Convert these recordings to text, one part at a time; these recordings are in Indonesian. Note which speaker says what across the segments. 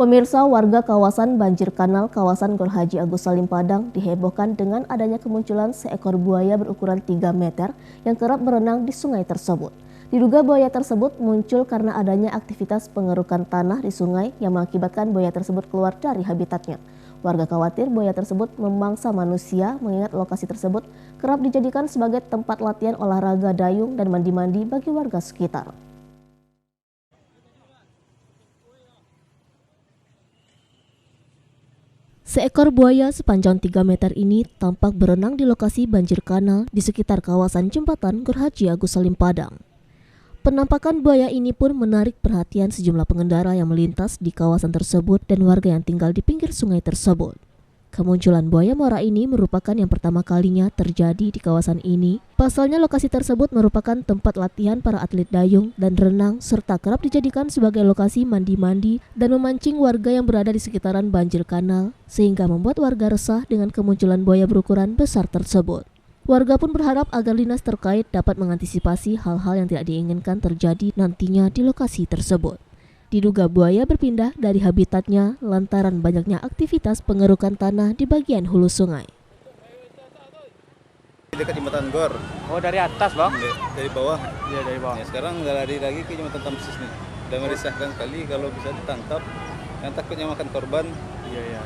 Speaker 1: Pemirsa, warga kawasan Banjir Kanal, kawasan Gor Haji Agus Salim Padang dihebohkan dengan adanya kemunculan seekor buaya berukuran 3 meter yang kerap berenang di sungai tersebut. Diduga buaya tersebut muncul karena adanya aktivitas pengerukan tanah di sungai yang mengakibatkan buaya tersebut keluar dari habitatnya. Warga khawatir buaya tersebut memangsa manusia mengingat lokasi tersebut kerap dijadikan sebagai tempat latihan olahraga dayung dan mandi-mandi bagi warga sekitar. Seekor buaya sepanjang 3 meter ini tampak berenang di lokasi banjir kanal di sekitar kawasan jembatan Gor Haji Agus Salim Padang. Penampakan buaya ini pun menarik perhatian sejumlah pengendara yang melintas di kawasan tersebut dan warga yang tinggal di pinggir sungai tersebut. Kemunculan buaya muara ini merupakan yang pertama kalinya terjadi di kawasan ini. Pasalnya lokasi tersebut merupakan tempat latihan para atlet dayung dan renang serta kerap dijadikan sebagai lokasi mandi-mandi dan memancing warga yang berada di sekitaran banjir kanal sehingga membuat warga resah dengan kemunculan buaya berukuran besar tersebut. Warga pun berharap agar dinas terkait dapat mengantisipasi hal-hal yang tidak diinginkan terjadi nantinya di lokasi tersebut. Diduga buaya berpindah dari habitatnya lantaran banyaknya aktivitas pengerukan tanah di bagian hulu sungai.
Speaker 2: Dekat jembatan Gor.
Speaker 3: Oh, dari atas, Bang?
Speaker 2: Dari bawah.
Speaker 3: Iya, dari bawah.
Speaker 2: Ya, sekarang udah lari lagi ke jembatan Tamsis nih. Udah merisahkan sekali kalau bisa ditangkap. Yang takutnya makan korban.
Speaker 3: Iya.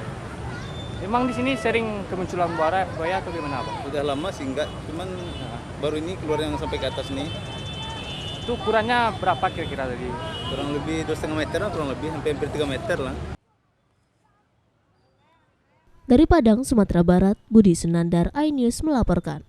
Speaker 3: Emang di sini sering kemunculan buaya atau gimana, Bang?
Speaker 2: Udah lama sih enggak, cuman baru ini keluar yang sampai ke atas nih.
Speaker 3: Itu ukurannya berapa kira-kira tadi?
Speaker 2: Kurang lebih 2,5 meter lah, kurang lebih hampir 3 meter lah.
Speaker 1: Dari Padang, Sumatera Barat, Budi Sunandar, iNews melaporkan.